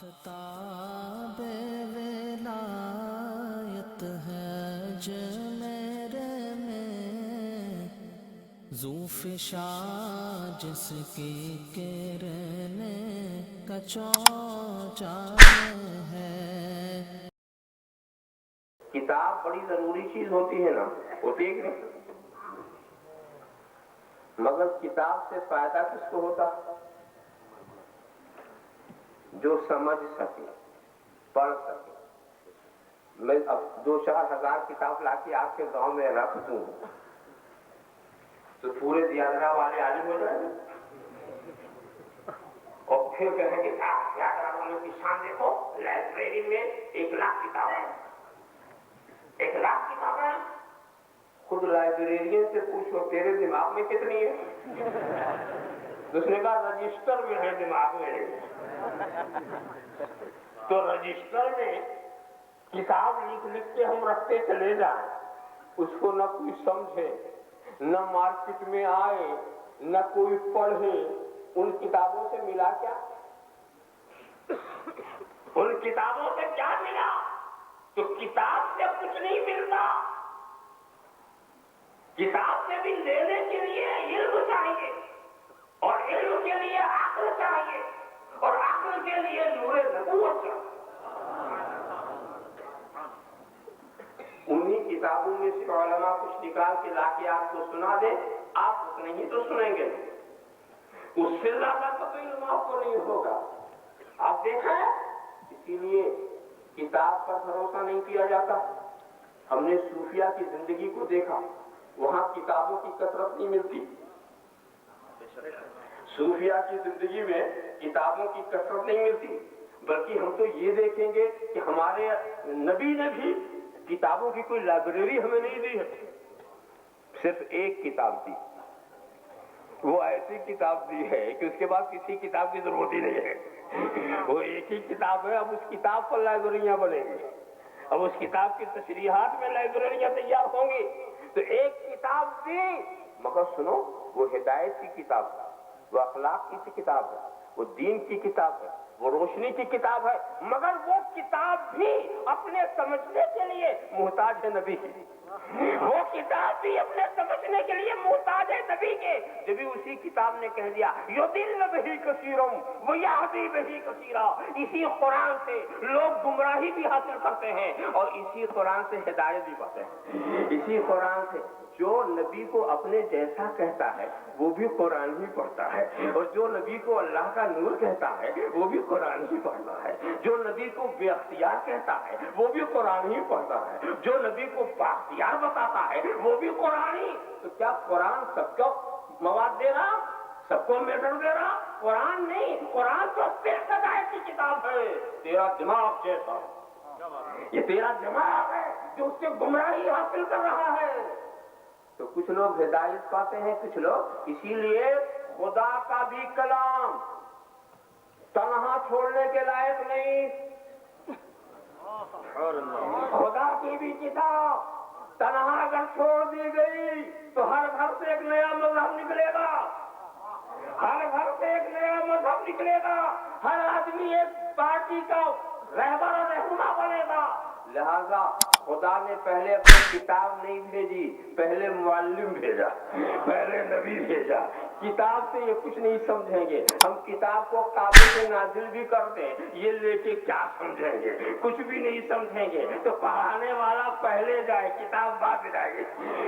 آفتاب ولایت ہے جو میرے میں، ذوفشا جس کی کرنیں کا چوچال ہے۔ کتاب بڑی ضروری چیز ہوتی ہے نا، ہوتی ہے کہ نہیں؟ مگر کتاب سے فائدہ کس کو ہوتا؟ جو سمجھ سکے، پڑھ سکے۔ میں اب 2-4 ہزار کتاب لا کے آپ کے گاؤں میں رکھ دوں تو پورے دیادرا والے عالم ہو جائیں گے، اور پھر کہیں گے دیادرا والوں کی شان دیکھو، لائبریری میں 1,00,000 کتاب ہے، 1,00,000 کتابیں۔ خود لائبریرین سے پوچھو تیرے دماغ میں کتنی ہے؟ اس نے کہا رجسٹر میں ہے، دماغ میں ہے۔ تو رجسٹر میں کتاب لکھ کے ہم رکھتے چلے جائیں، اس کو نہ کوئی سمجھے، نہ مارکیٹ میں آئے، نہ کوئی پڑھے، ان کتابوں سے ملا کیا؟ ان کتابوں سے کیا ملا؟ تو کتاب سے کچھ نہیں ملتا۔ کتاب سے بھی لینے کے لیے علم چاہیے، اور علم کے لیے عقل چاہیے، اور عقل کے لیے نور نبوت چاہیے۔ انہی کتابوں میں سے علماء کچھ نکال کے لا کے آپ کو سنا دے، آپ نہیں تو سنیں گے، اس سے زیادہ تو علم آپ کو نہیں ہوگا۔ آپ دیکھیں، اسی لیے کتاب پر بھروسہ نہیں کیا جاتا۔ ہم نے صوفیہ کی زندگی کو دیکھا، وہاں کتابوں کی کثرت نہیں ملتی۔ صوفیہ کی زندگی میں کتابوں کی کثرت نہیں ملتی، بلکہ ہم تو یہ دیکھیں گے کہ ہمارے نبی نے بھی کتابوں کی کوئی لائبریری ہمیں نہیں دی ہے، صرف ایک کتاب دی۔ وہ ایسی کتاب دی ہے کہ اس کے بعد کسی کتاب کی ضرورت ہی نہیں ہے، وہ ایک ہی کتاب ہے۔ اب اس کتاب پر لائبریریاں بنیں گی، اب اس کتاب کی تشریحات میں لائبریریاں تیار ہوں گی۔ تو ایک کتاب دی، مگر سنو، وہ ہدایت کی کتاب ہے، وہ اخلاق کی کتاب ہے، وہ دین کی کتاب ہے، وہ روشنی کی کتاب ہے، مگر وہ کتاب بھی اپنے سمجھنے کے لیے محتاج ہے نبی کی۔ وہ کتاب بھی اپنے سمجھنے کے لیے محتاج ہے نبی کے۔ جب بھی اسی کتاب نے کہہ دیا یضل بہ کثیرا ویہدی بہ کثیرا، اسی قرآن سے لوگ گمراہی بھی حاصل کرتے ہیں اور اسی قرآن سے ہدایت بھی پاتے ہیں۔ اسی قرآن سے جو نبی کو اپنے جیسا کہتا ہے وہ بھی قرآن ہی پڑھتا ہے، اور جو نبی کو اللہ کا نور کہتا ہے وہ بھی قرآن ہی پڑھتا ہے، جو نبی کو بے اختیار کہتا ہے وہ بھی قرآن ہی پڑھتا ہے، جو نبی کو بااختیار بتاتا ہے وہ بھی قرآن ہی۔ تو کیا قرآن سب کو مواد دے رہا، سب کو میٹر دے رہا؟ قرآن نہیں، قرآن تو صرف ہدایت کی کتاب ہے۔ تیرا دماغ جیسا، یہ تیرا دماغ ہے جو اس سے گمراہی حاصل کر رہا ہے۔ تو کچھ لوگ ہدایت پاتے ہیں، کچھ لوگ۔ اسی لیے خدا کا بھی کلام تنہا چھوڑنے کے لائق نہیں، خدا کی بھی کتاب تنہا اگر چھوڑ دی گئی تو ہر گھر سے ایک نیا مذہب نکلے گا، ہر گھر سے ایک نیا مذہب نکلے گا، ہر آدمی ایک پارٹی کا رہبر اور رہنما بنے گا۔ لہذا خدا نے پہلے اپنی کتاب نہیں بھیجی، پہلے معلم بھیجا، پہلے نبی بھیجا۔ کتاب سے یہ کچھ نہیں سمجھیں گے، ہم کتاب کو کعبے سے نازل بھی کر دیں، یہ لے کے کیا سمجھیں گے؟ کچھ بھی نہیں سمجھیں گے۔ تو پڑھانے والا پہلے جائے، کتاب بعد میں جائے گی،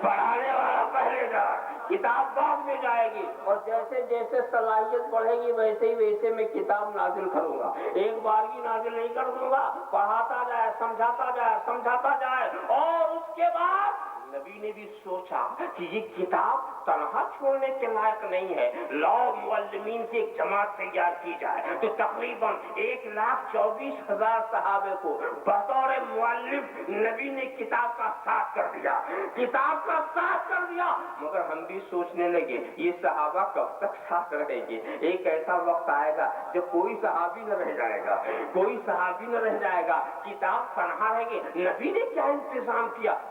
پڑھانے والا پہلے جائے، کتاب بعد میں جائے گی، اور جیسے جیسے صلاحیت بڑھے گی ویسے ہی ویسے میں کتاب نازل کروں گا، ایک بار ہی نازل نہیں کر دوں گا، پڑھاتا جائے، سمجھاتا جائے، سمجھاتا جائے۔ اور اس کے بعد نبی نے بھی سوچا کہ یہ کتاب تنہا چھوڑنے کے لائق نہیں ہے، لاؤ معلمین کی ایک جماعت تیار کی جائے۔ تو تقریباً 1,24,000 صحابے کو بطور معلم نبی نے کتاب کا ساتھ کر دیا، کتاب کا ساتھ کر دیا۔ مگر ہم بھی سوچنے لگے یہ صحابہ کب تک ساتھ رہیں گے؟ ایک ایسا وقت آئے گا جب کوئی صحابی نہ رہ جائے گا، کوئی صحابی نہ رہ جائے گا، کتاب تنہا رہیں گے۔ نبی نے کیا انتظام کیا؟